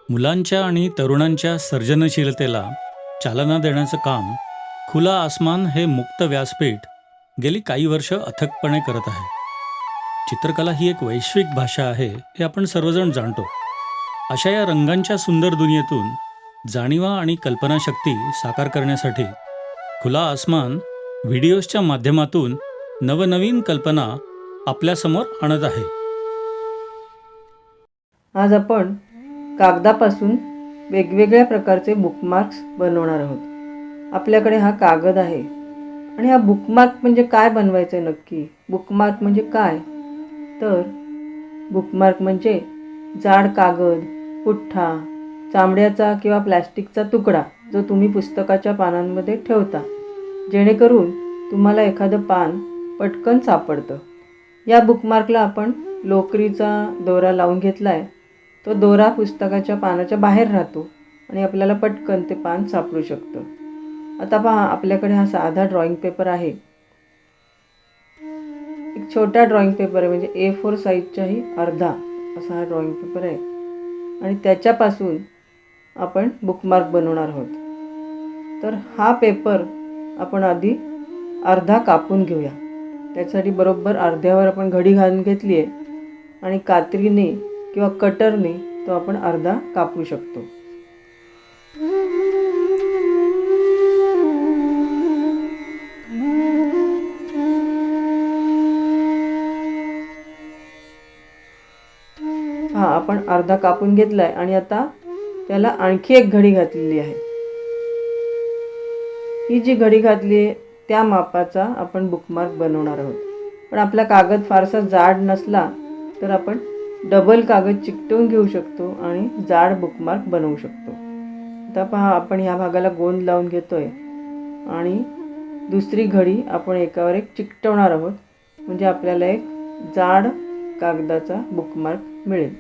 मुलांच्या आणि तरुणांच्या सर्जनशीलतेला चालना देण्याचं काम खुला आसमान हे मुक्त व्यासपीठ गेली काही वर्ष अथकपणे करत आहे. चित्रकला ही एक वैश्विक भाषा आहे हे आपण सर्वजण जाणतो. अशा या रंगांच्या सुंदर दुनियेतून जाणीवा आणि कल्पनाशक्ती साकार करण्यासाठी खुला आसमान व्हिडिओजच्या माध्यमातून नवनवीन कल्पना आपल्यासमोर आणत आहे. आज आपण कागदापासून वेगवेगळ्या प्रकारचे बुकमार्क्स बनवणार आहोत. आपल्याकडे हा कागद आहे आणि हा बुकमार्क म्हणजे काय बनवायचं आहे नक्की? बुकमार्क म्हणजे काय? तर बुकमार्क म्हणजे जाड कागद, पुठ्ठा, चामड्याचा किंवा प्लॅस्टिकचा तुकडा जो तुम्ही पुस्तकाच्या पानांमध्ये ठेवता, जेणेकरून तुम्हाला एखादं पान पटकन सापडतं. या बुकमार्कला आपण लोकरीचा दोरा लावून घेतला आहे. तो दोरा पुस्तकाच्या पानाच्या बाहेर राहतो आणि आपल्याला पटकन ते पान सापडू शकतं. आता पहा, आपल्याकडे हा साधा ड्रॉइंग पेपर आहे. एक छोटा ड्रॉइंग पेपर आहे, म्हणजे A4 साईजच्याही अर्धा असा हा ड्रॉइंग पेपर आहे आणि त्याच्यापासून आपण बुकमार्क बनवणार आहोत. तर हा पेपर आपण आधी अर्धा कापून घेऊया. त्यासाठी बरोबर अर्ध्यावर आपण घडी घालून घेतली आहे आणि कात्रीने किंवा कटरने तो आपण अर्धा कापू शकतो. हा, आपण अर्धा कापून घेतलाय आणि आता त्याला आणखी एक घडी घातलेली आहे. ही जी घडी घातली आहे त्या मापाचा आपण बुकमार्क बनवणार आहोत. पण आपला कागद फारसा जाड नसला तर आपण डबल कागद चिकटवून घेऊ शकतो आणि जाड बुकमार्क बनवू शकतो. आता पहा, आपण ह्या भागाला गोंद लावून घेतोय आणि दुसरी घडी आपण एकावर एक चिकटवणार आहोत, म्हणजे आपल्याला एक जाड कागदाचा बुकमार्क मिळेल.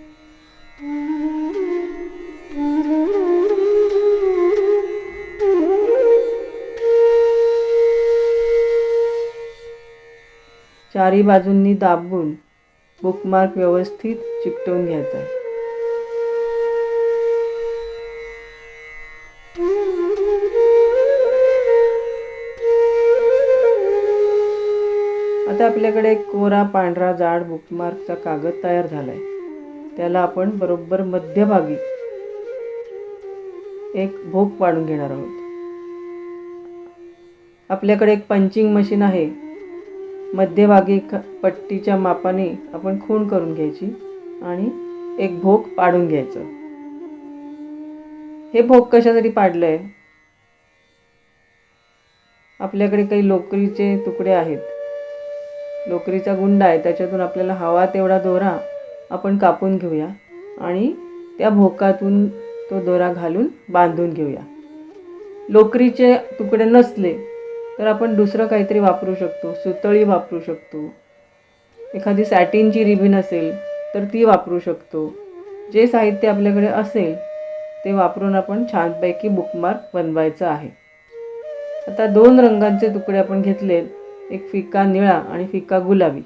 चारी बाजूंनी दाबून बुकमार्क व्यवस्थित चिकटवून घ्यायचा आहे. आता आपल्याकडे एक कोरा पांढरा जाड बुकमार्कचा कागद तयार झाला आहे. त्याला आपण बरोबर मध्यभागी एक भोक पाडून घेणार आहोत. आपल्याकडे एक पंचिंग मशीन आहे. मध्यभागी पट्टीच्या मापाने आपण खूण करून घ्यायची आणि एक भोक पाडून घ्यायचं. हे भोक कशासाठी पाडलंय? आपल्याकडे काही लोकरीचे तुकडे आहेत, लोकरीचा गुंडा आहे, त्याच्यातून आपल्याला हवा तेवढा दोरा आपण कापून घेऊया आणि त्या भोकातून तो दोरा घालून बांधून घेऊया. लोकरीचे तुकडे नसले तर आपण दुसरं काहीतरी वापरू शकतो. सुतळी वापरू शकतो, एखादी सॅटिनची रिबीन असेल तर ती वापरू शकतो. जे साहित्य आपल्याकडे असेल ते वापरून आपण छानपैकी बुकमार्क बनवायचं आहे. आता दोन रंगांचे तुकडे आपण घेतलेत, एक फिका निळा आणि फिका गुलाबी.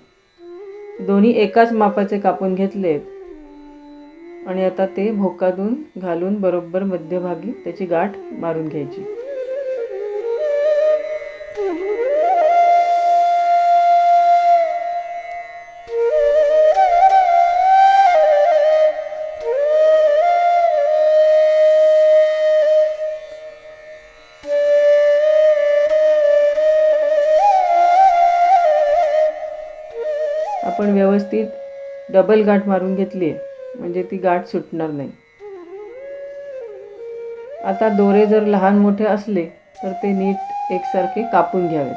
दोन्ही एकाच मापाचे कापून घेतलेत आणि आता ते भोकातून घालून बरोबर मध्यभागी त्याची गाठ मारून घ्यायची. आपण व्यवस्थित डबल गाठ मारून घेतली आहे, म्हणजे ती गाठ सुटणार नाही. आता दोरे जर लहान मोठे असले तर ते नीट एकसारखे कापून घ्यावेत.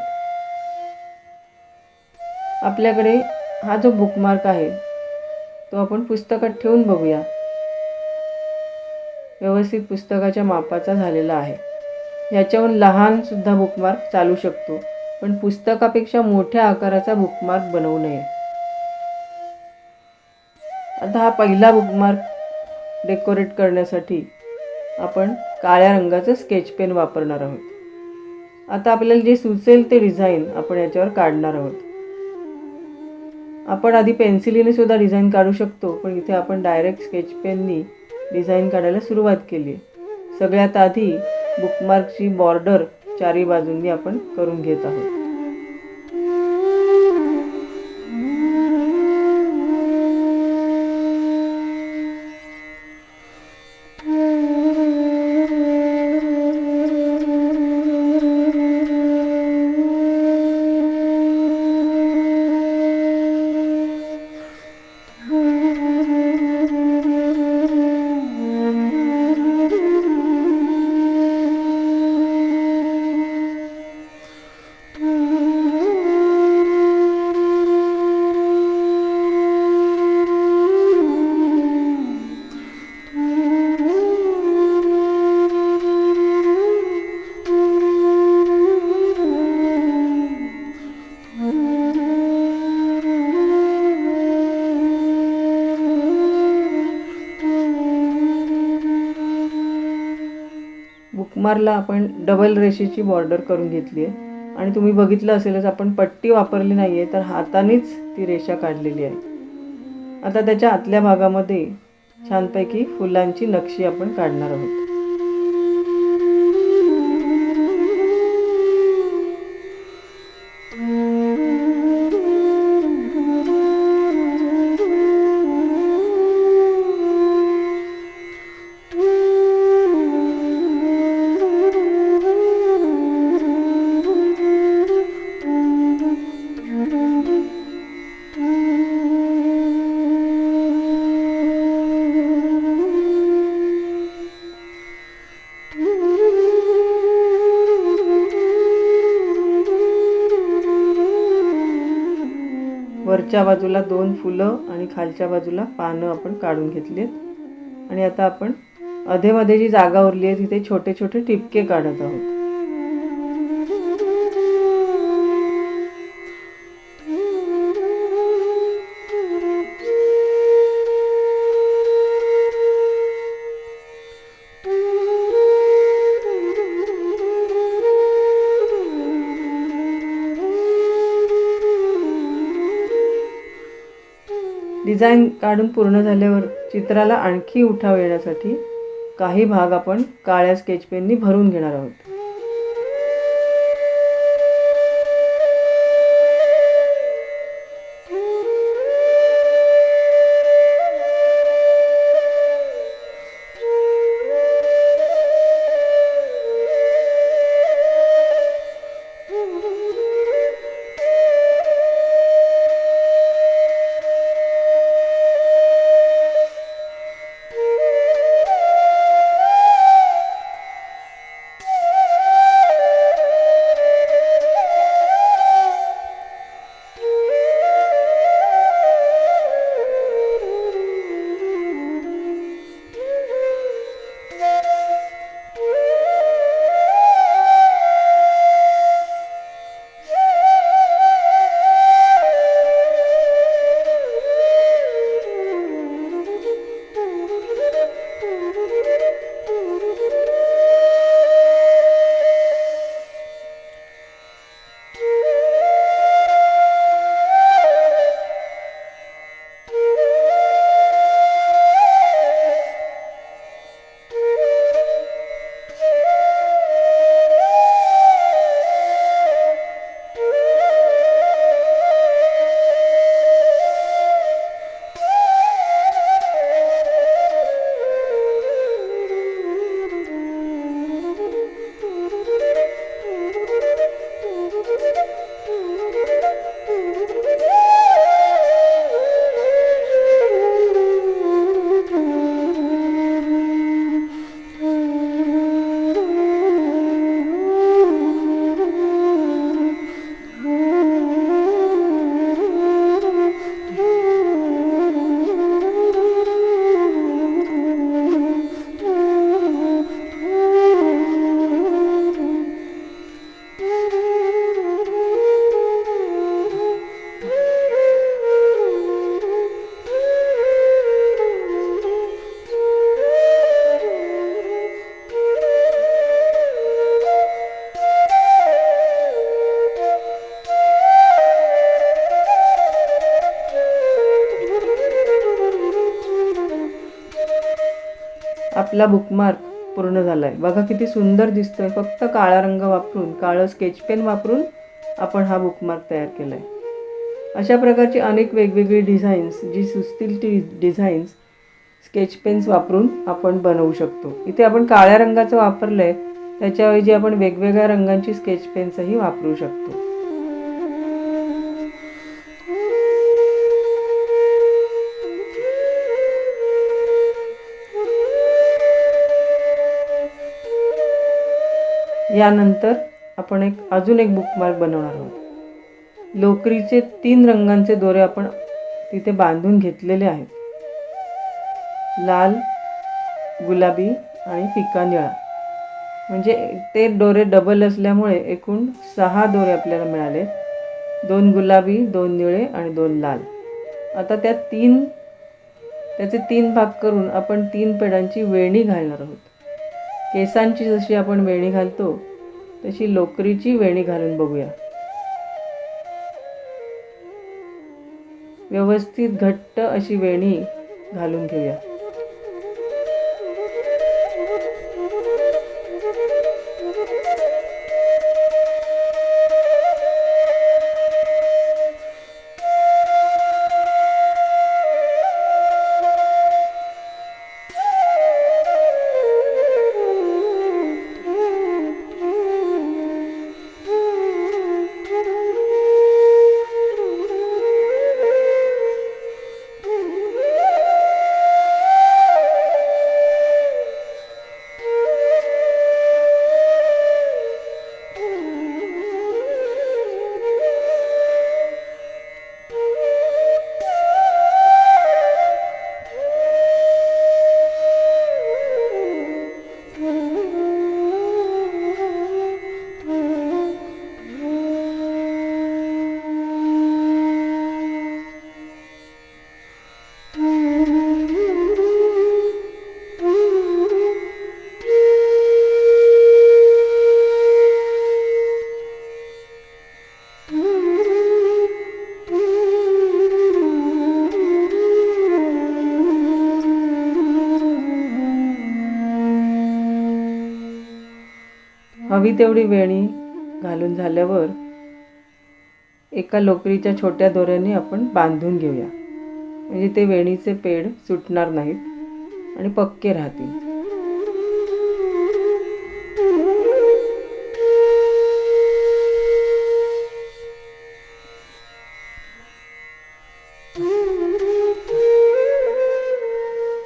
आपल्याकडे हा जो बुकमार्क आहे तो आपण पुस्तकात ठेवून बघूया. व्यवस्थित पुस्तकाच्या मापाचा झालेला आहे. ह्याच्याहून लहान सुद्धा बुकमार्क चालू शकतो, पण पुस्तकापेक्षा मोठ्या आकाराचा बुकमार्क बनवू नये. आता हा पहिला बुकमार्क डेकोरेट करण्यासाठी आपण काळ्या रंगाचं स्केच पेन वापरणार आहोत. आता आपल्याला जे सुचेल ते डिझाईन आपण याच्यावर काढणार आहोत. आपण आधी पेन्सिलीने सुद्धा डिझाईन काढू शकतो, पण इथे आपण डायरेक्ट स्केच पेननी डिझाईन काढायला सुरुवात केली आहे. सगळ्यात आधी बुकमार्कची बॉर्डर चारी बाजूंनी आपण करून घेत आहोत. बुकमार्कला आपण डबल रेषेची बॉर्डर करून घेतली आहे आणि तुम्ही बघितलं असेलच आपण पट्टी वापरली नाही आहे, तर हातानेच ती रेषा काढलेली आहे. आता त्याच्या आतल्या भागामध्ये छानपैकी फुलांची नक्षी आपण काढणार आहोत. वरच्या बाजूला 2 फुलं आणि खालच्या बाजूला पानं आपण काढून घेतलीत आणि आता आपण अधेमध्ये जी जागा उरली आहे तिथे छोटे छोटे ठिपके काढत आहोत. डिझाईन काढून पूर्ण झाल्यावर चित्राला आणखी उठाव येण्यासाठी काही भाग आपण काळ्या स्केच पेननी भरून घेणार आहोत. आपला बुकमार्क पूर्ण झाला आहे. बघा किती सुंदर दिसतोय. फक्त काळा रंग वापरून, काळं स्केच पेन वापरून आपण हा बुकमार्क तयार केला आहे. अशा प्रकारची अनेक वेगवेगळी डिझाईन्स, जी सुचतील ती डिझाईन्स स्केच पेन्स वापरून आपण बनवू शकतो. इथे आपण काळ्या रंगाचं वापरलं आहे, त्याच्याऐवजी आपण वेगवेगळ्या रंगांची स्केच पेन्सही वापरू शकतो. यानंतर आपण अजून एक बुकमार्क बनवणार आहोत. लोकरीचे 3 रंगांचे दोरे आपण तिथे बांधून घेतलेले आहेत. लाल, गुलाबी आणि फिका निळा. म्हणजे ते दोरे डबल असल्यामुळे एकूण 6 दोरे आपल्याला मिळाले. 2 गुलाबी, 2 निळे आणि 2 लाल. आता त्याचे 3 भाग करून आपण 3 पेडांची वेणी घालणार आहोत. केसांची जशी आपण वेणी घालतो तशी लोकरीची वेणी घालून बघूया. व्यवस्थित घट्ट अशी वेणी घालून घेऊया. हवी तेवढी वेणी घालून झाल्यावर एका लोकरीच्या छोट्या दोऱ्याने आपण बांधून घेऊया. म्हणजे ते वेणीचे पेड सुटणार नाहीत आणि पक्के राहतील.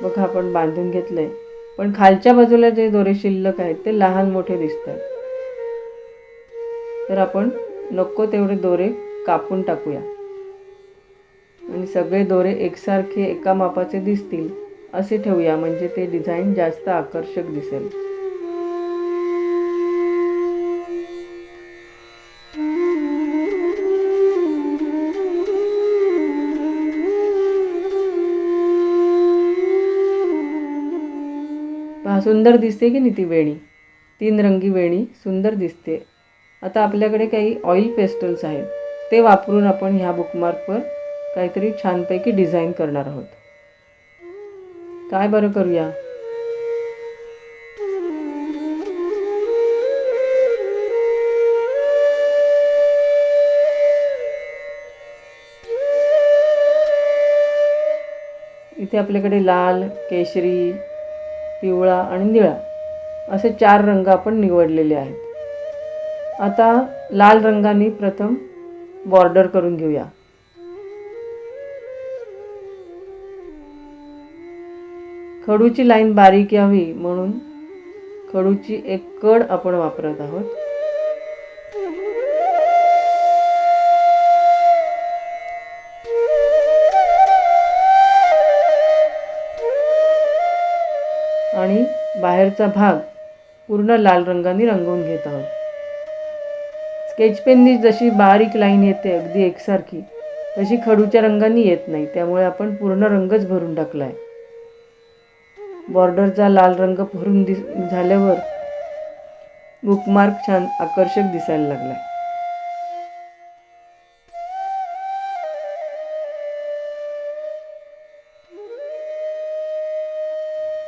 बघा आपण बांधून घेतलंय, पण खालच्या बाजूला जे दोरे शिल्लक आहेत ते लहान मोठे दिसतात. तर आपण नको तेवढे दोरे कापून टाकूया आणि सगळे दोरे एकसारखे एका मापाचे दिसतील असे ठेवूया. म्हणजे ते डिझाईन जास्त आकर्षक दिसेल. पहा सुंदर दिसते की नाही ती वेणी. 3 रंगी वेणी सुंदर दिसते. आता आपल्याकडे काही ऑइल पेस्टल्स आहेत, ते वापरून आपण ह्या बुकमार्कवर काहीतरी छानपैकी डिझाईन करणार आहोत. काय बरं करूया? इथे आपल्याकडे लाल, केशरी, पिवळा आणि निळा असे 4 रंग आपण निवडलेले आहेत. आता लाल रंगाने प्रथम बॉर्डर करून घेऊया. खडूची लाईन बारीक यावी म्हणून खडूची एक कड आपण वापरत आहोत. आणि बाहेरचा भाग पूर्ण लाल रंगाने रंगवून घेत आहोत. स्केच पेननी जशी बारीक लाईन येते अगदी एकसारखी, तशी खडूच्या रंगाने येत नाही. त्यामुळे आपण पूर्ण रंगच भरून टाकला आहे. बॉर्डरचा लाल रंग भरून झाल्यावर बुकमार्क छान आकर्षक दिसायला लागला.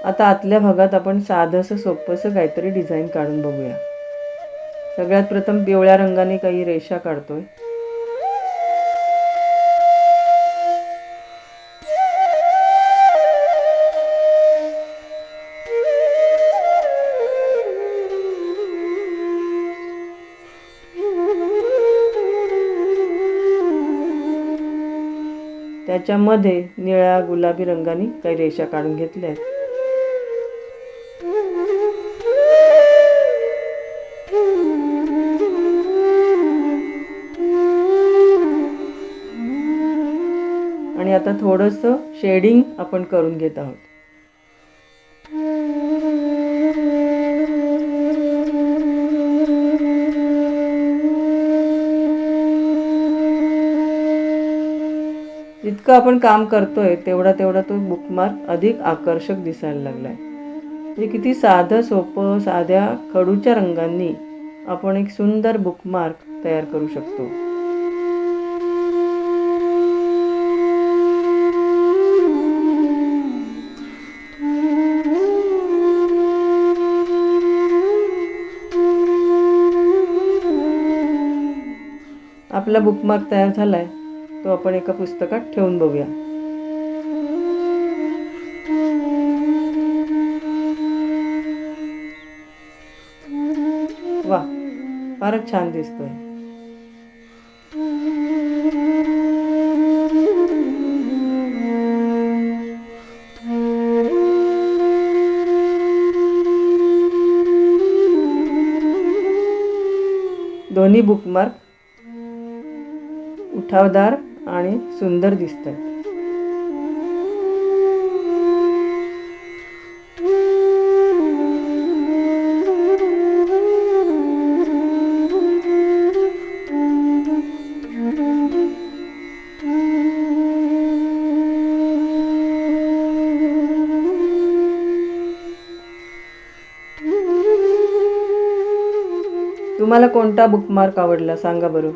आता आतल्या भागात आपण साधंसं सोपंसं काहीतरी डिझाईन काढून बघूया. सगळ्यात प्रथम पिवळ्या रंगाने काही रेषा काढतोय. त्याच्यामध्ये निळ्या गुलाबी रंगाने काही रेषा काढून घेतल्या आहेत. आणि आता थोडंसं शेडिंग आपण करून घेत आहोत. जितकं आपण काम करतोय तेवढा तो बुकमार्क अधिक आकर्षक दिसायला लागलाय. म्हणजे किती साधं सोपं साध्या खडूच्या रंगांनी आपण एक सुंदर बुकमार्क तयार करू शकतो. आपला बुकमार्क तयार झालाय, तो आपण एका पुस्तकात ठेवून बघूया. वा, फारच छान दिसतोय. दोन्ही बुकमार्क उठावदार आणि सुंदर दिसतात. तुम्हाला कोणता बुकमार्क आवडला सांगा बरं.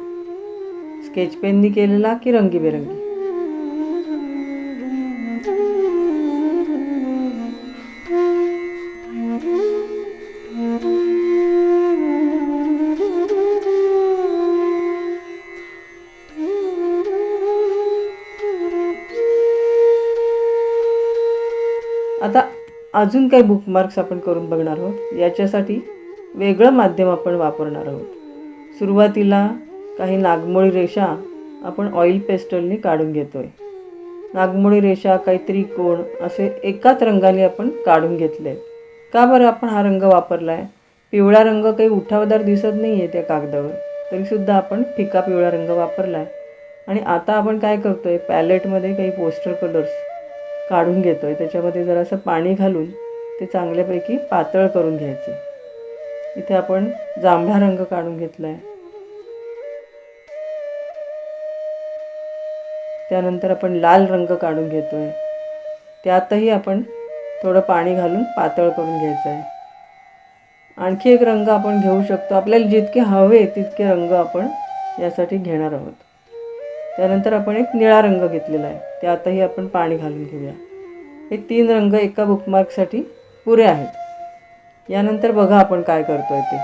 स्केच पेननी केलेला की रंगीबेरंगी? आता अजून काही बुकमार्क्स आपण करून बघणार आहोत. याच्यासाठी वेगळं माध्यम आपण वापरणार आहोत. सुरुवातीला काही नागमोळी रेषा आपण ऑइल पेस्टलने काढून घेतोय. नागमोळी रेषा, काही त्रिकोण असे एकाच रंगाने आपण काढून घेतले. का बरं आपण हा रंग वापरला आहे? पिवळा रंग काही उठावदार दिसत नाही आहे त्या कागदावर, तरीसुद्धा आपण फिका पिवळा रंग वापरला आहे. आणि आता आपण काय करतोय, पॅलेटमध्ये काही पोस्टर कलर्स काढून घेतोय. त्याच्यामध्ये जरासं पाणी घालून ते चांगल्यापैकी पातळ करून घ्यायचे. इथे आपण जांभळा रंग काढून घेतला आहे. त्यानंतर आपण लाल रंग काढून घेतोय. त्यातही आपण थोडं पाणी घालून पातळ करून घ्यायचं आहे. आणखी एक रंग आपण घेऊ शकतो. आपल्याला जितके हवे तितके रंग आपण यासाठी घेणार आहोत. त्यानंतर आपण एक निळा रंग घेतलेला आहे. त्यातही आपण पाणी घालून घेऊया. हे 3 रंग एका बुकमार्कसाठी पुरे आहेत. यानंतर बघा आपण काय करतोय ते.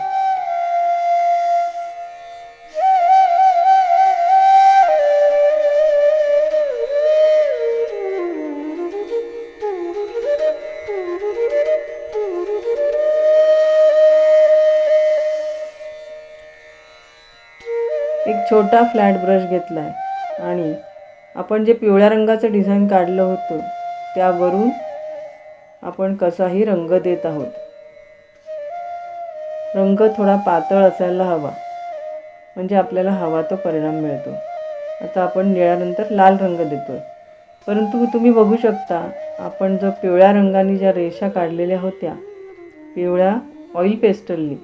एक छोटा फ्लॅट ब्रश घेतला आहे आणि आपण जे पिवळ्या रंगाचं डिझाईन काढलं होतं त्यावरून आपण कसाही रंग देत आहोत. रंग थोडा पातळ असायला हवा, म्हणजे आपल्याला हवा तो परिणाम मिळतो. आता आपण निळ्यानंतर लाल रंग देतोय. परंतु तुम्ही बघू शकता, आपण जो पिवळ्या रंगाने ज्या रेषा काढलेल्या होत्या पिवळ्या ऑइल पेस्टलनी,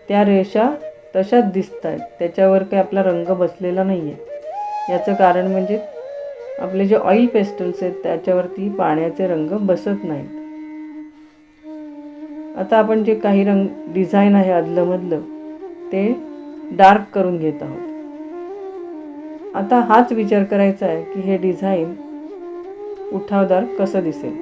त्या रेषा तशाच दिसत आहेत. त्याच्यावर काही आपला रंग बसलेला नाही आहे. याचं कारण म्हणजे आपले जे ऑइल पेस्टल्स आहेत त्याच्यावरती पाण्याचे रंग बसत नाहीत. आता आपण जे काही रंग डिझाईन आहे अदलमधलं ते डार्क करून घेत आहोत. आता हाच विचार करायचा आहे की हे डिझाईन उठावदार कसं दिसेल.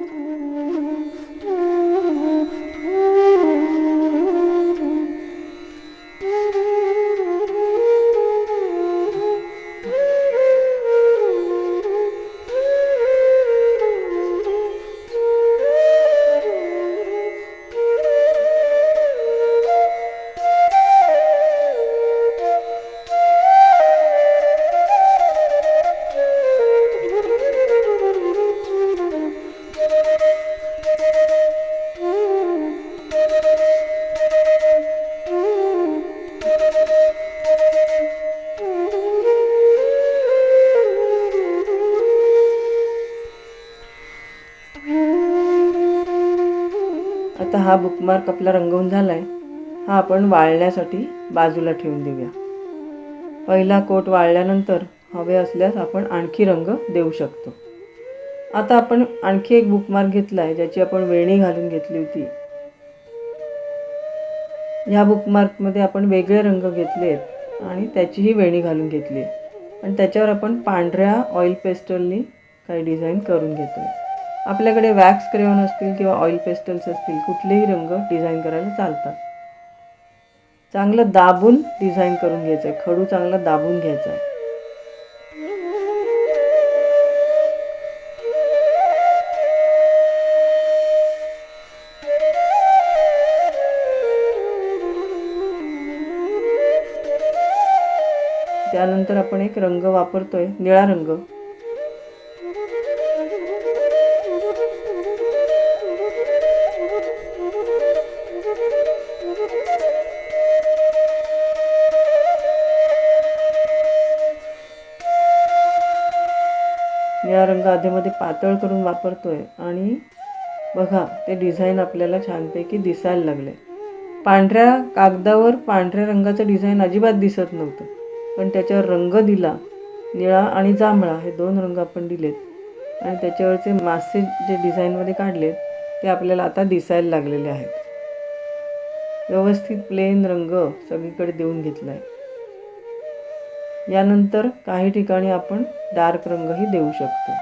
हा बुकमार्क आपला रंगवून झाला आहे. हा आपण वाळण्यासाठी बाजूला ठेवून देऊया. पहिला कोट वाळल्यानंतर हवे असल्यास आपण आणखी रंग देऊ शकतो. आता आपण आणखी एक बुकमार्क घेतला आहे, ज्याची आपण वेणी घालून घेतली होती. ह्या बुकमार्कमध्ये आपण वेगळे रंग घेतले आहेत आणि त्याचीही वेणी घालून घेतली आहे आणि त्याच्यावर आपण पांढऱ्या ऑइल पेस्टलनी काही डिझाईन करून घेतो आहे. आपल्याकडे वॅक्स क्रेयॉन असतील किंवा ऑइल पेस्टल्स असतील, कुठलेही रंग डिझाईन करायला चालतात. चांगलं दाबून डिझाईन करून घ्यायचं आहे, खडू चांगला दाबून घ्यायचा आहे. त्यानंतर आपण एक रंग वापरतोय, निळा रंग. निळा रंग आधीमध्ये पातळ करून वापरतोय आणि बघा ते डिझाईन आपल्याला छानपैकी दिसायला लागले. पांढऱ्या कागदावर पांढऱ्या रंगाचं डिझाईन अजिबात दिसत नव्हतं, पण त्याच्यावर रंग दिला, निळा आणि जांभळा हे 2 रंग आपण दिलेत आणि त्याच्यावरचे मासे जे डिझाईनमध्ये काढले ते आपल्याला आता दिसायला लागलेले आहेत. व्यवस्थित प्लेन रंग सगळीकडे देऊन घेतला आहे. यानंतर काही ठिकाणी आपण डार्क रंगही देऊ शकतो.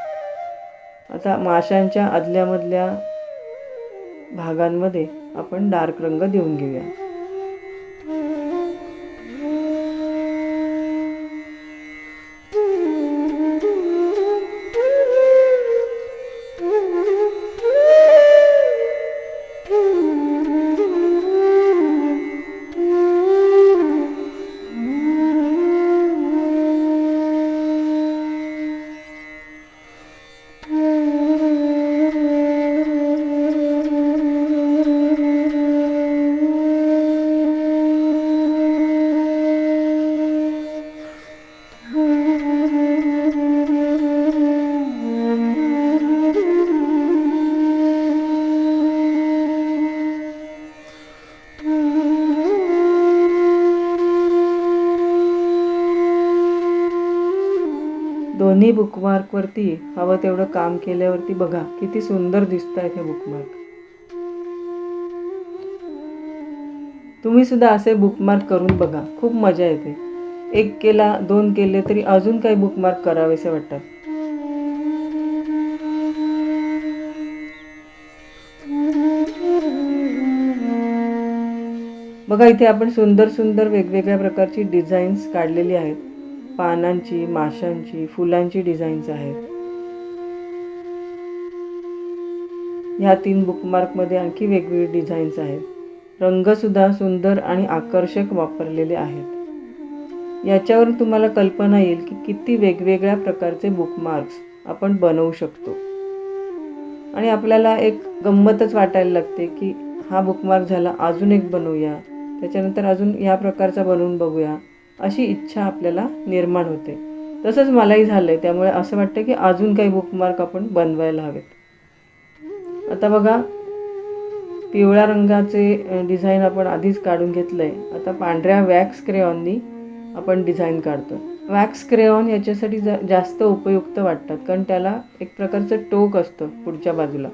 आता माशांच्या आदल्यामधल्या भागांमध्ये आपण डार्क रंग देऊन घेऊया. दोन्ही बुकमार्कवरती हवं तेवढं काम केल्यावरती बघा किती सुंदर दिसत आहेत हे बुकमार्क. तुम्ही सुद्धा असे बुकमार्क करून बघा, खूप मजा येते. 1 केला, 2 केले तरी अजून काही बुकमार्क करावेसे वाटतात. बघा इथे आपण सुंदर सुंदर वेगवेगळ्या प्रकारची डिझाईन्स काढलेली आहेत. पानांची, माशांची, फुलांची डिझाईन्स आहेत. ह्या 3 बुकमार्कमध्ये आणखी वेगवेगळे डिझाईन्स आहेत. रंगसुद्धा सुंदर आणि आकर्षक वापरलेले आहेत. याच्यावर तुम्हाला कल्पना येईल की किती वेगवेगळ्या प्रकारचे बुकमार्क्स आपण बनवू शकतो. आणि आपल्याला एक गंमतच वाटायला लागते की हा बुकमार्क झाला, अजून एक बनवूया, त्याच्यानंतर अजून या प्रकारचा बनवून बघूया, अशी इच्छा आपल्याला निर्माण होते. तसंच मलाही झालं आहे. त्यामुळे असं वाटतं की अजून काही बुकमार्क आपण बनवायला हवेत. आता बघा पिवळ्या रंगाचे डिझाईन आपण आधीच काढून घेतलं आहे. आता पांढऱ्या वॅक्स क्रेयॉननी आपण डिझाईन काढतो. वॅक्स क्रेयॉन याच्यासाठी जास्त उपयुक्त वाटतात, कारण त्याला एक प्रकारचं टोक असतं पुढच्या बाजूला.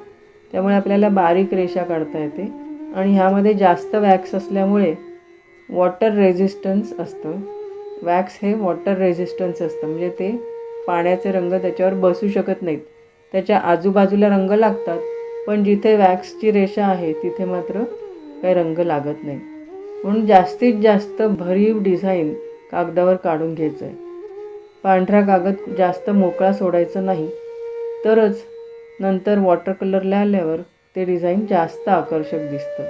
त्यामुळे आपल्याला बारीक रेषा काढता येते आणि ह्यामध्ये जास्त वॅक्स असल्यामुळे वॉटर रेझिस्टन्स असतं. वॅक्स हे वॉटर रेझिस्टन्स असतं, म्हणजे ते पाण्याचे रंग त्याच्यावर बसू शकत नाहीत. त्याच्या आजूबाजूला रंग लागतात, पण जिथे वॅक्सची रेषा आहे तिथे मात्र काही रंग लागत नाही. म्हणून जास्तीत जास्त भरीव डिझाईन कागदावर काढून घ्यायचं आहे. पांढरा कागद जास्त मोकळा सोडायचा नाही, तरच नंतर वॉटर कलरला आल्यावर ते डिझाईन जास्त आकर्षक दिसतं.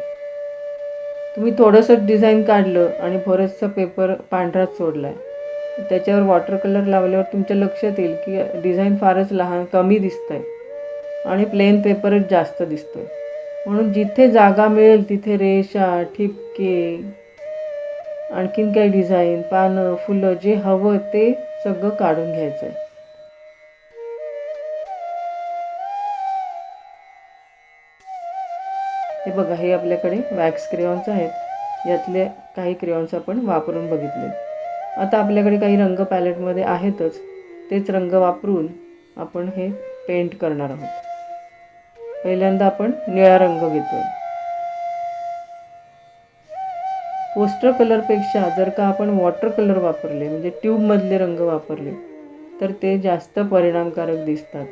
तुम्ही थोडंसं डिझाईन काढलं आणि बरंचसं पेपर पांढराच सोडला आहे, त्याच्यावर वॉटर कलर लावल्यावर तुमच्या लक्षात येईल की डिझाईन फारच लहान कमी दिसतं आहे आणि प्लेन पेपरच जास्त दिसतो आहे. म्हणून जिथे जागा मिळेल तिथे रेषा, ठिपके, आणखीन काही डिझाईन, पानं, फुलं जे हवं ते सगळं काढून घ्यायचं आहे. हे बघा, हे आपल्याकडे वॅक्स क्रेयॉन्स आहेत. यातले काही क्रेयॉन्स आपण वापरून बघितले. आता आपल्याकडे काही रंग पॅलेटमध्ये आहेतच, तेच रंग वापरून आपण हे पेंट करणार आहोत. पहिल्यांदा आपण निळा रंग घेतोय. पोस्टर कलरपेक्षा जर का आपण वॉटर कलर वापरले, म्हणजे ट्यूबमधले रंग वापरले, तर ते जास्त परिणामकारक दिसतात.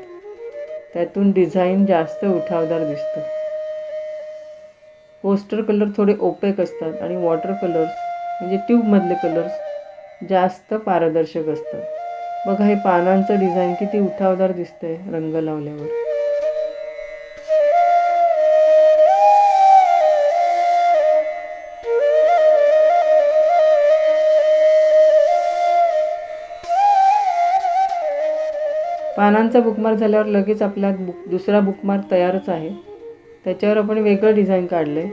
त्यातून डिझाईन जास्त उठावदार दिसतं. पोस्टर कलर थोडे ओपेक असतात आणि वॉटर कलर्स म्हणजे ट्यूबमधले कलर्स जास्त पारदर्शक असतात. बघा, हे पानांचं डिझाईन किती उठावदार दिसतंय रंग लावल्यावर. पानांचा बुकमार्क झाल्यावर लगेच आपला दुसरा बुकमार्क तयारच आहे. त्याच्यावर आपण वेगळं डिझाईन काढलं आहे.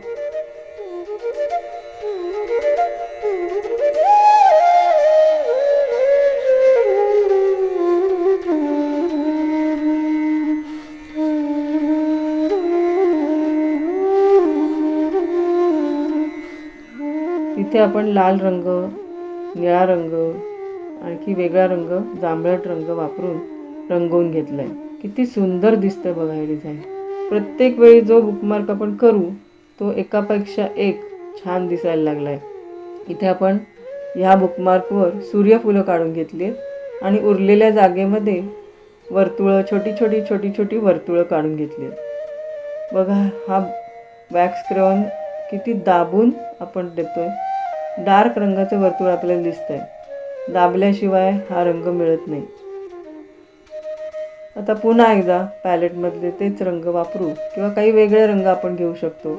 तिथे आपण लाल रंग, निळा रंग, आणखी वेगळा रंग, जांभळट रंग वापरून रंगवून घेतलं आहे. किती सुंदर दिसतं बघा हे डिझाईन. प्रत्येक वेळी जो बुकमार्क आपण करू तो एकापेक्षा एक छान दिसायला लागला आहे. इथे आपण ह्या बुकमार्कवर सूर्यफुलं काढून घेतली आहेत आणि उरलेल्या जागेमध्ये वर्तुळं, छोटी छोटी वर्तुळं काढून घेतली आहेत. बघा, हा वॅक्स क्रेयॉन किती दाबून आपण देतोय. डार्क रंगाचं वर्तुळ आपल्याला दिसतंय. दाबल्याशिवाय हा रंग मिळत नाही. आता पुन्हा एकदा पॅलेटमधले तेच रंग वापरू किंवा काही वेगळे रंग आपण घेऊ शकतो.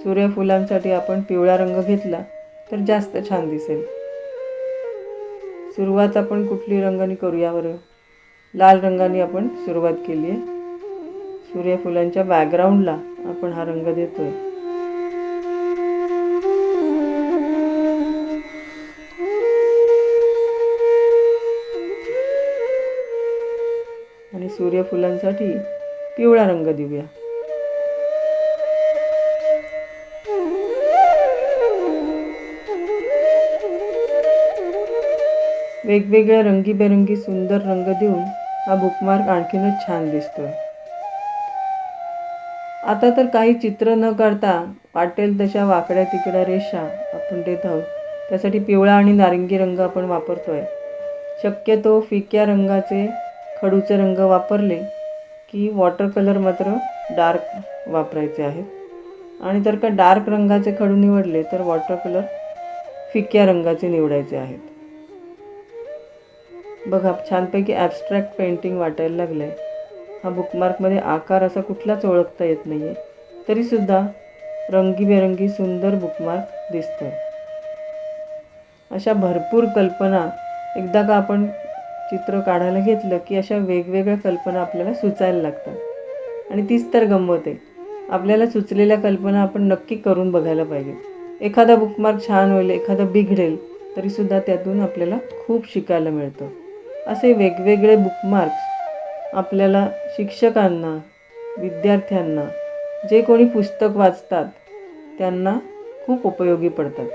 सूर्यफुलांसाठी आपण पिवळा रंग घेतला तर जास्त छान दिसेल. सुरुवात आपण कुठली रंगाने करूया बरं? लाल रंगाने आपण सुरुवात केली आहे. सूर्यफुलांच्या बॅकग्राऊंडला आपण हा रंग देतोय. आणि सूर्यफुलांसाठी पिवळा रंग देऊया. वेगवेगळ्या रंगीबेरंगी सुंदर रंग देऊन हा बुकमार्क आणखीनच छान दिसतोय. आता तर काही चित्र न काढता वाटेल तशा वाकड्या तिकड्या रेषा आपण देत आहोत. त्यासाठी पिवळा आणि नारिंगी रंग आपण वापरतोय. शक्यतो फिक्या रंगाचे खडूचे रंग वापरले की वॉटर कलर मात्र डार्क वापरायचे आहेत. आणि जर का डार्क रंगाचे खडू निवडले तर वॉटर कलर फिक्या रंगाचे निवडायचे आहेत. बघा, छानपैकी ॲब्स्ट्रॅक्ट पेंटिंग वाटायला लागलं आहे. हा बुकमार्कमध्ये आकार असा कुठलाच ओळखता येत नाही आहे, तरीसुद्धा रंगीबेरंगी सुंदर बुकमार्क दिसतो आहे. अशा भरपूर कल्पना एकदा का आपण चित्र काढायला घेतलं की अशा वेगवेगळ्या कल्पना आपल्याला सुचायला लागतात. आणि तीच तर गंमत आहे. आपल्याला सुचलेल्या कल्पना आपण नक्की करून बघायला पाहिजे. एखादा बुकमार्क छान होईल, एखादा बिघडेल, तरीसुद्धा त्यातून आपल्याला खूप शिकायला मिळतं. असे वेगवेगळे बुकमार्क्स आपल्याला शिक्षकांना, विद्यार्थ्यांना, जे कोणी पुस्तक वाचतात त्यांना खूप उपयोगी पडतात.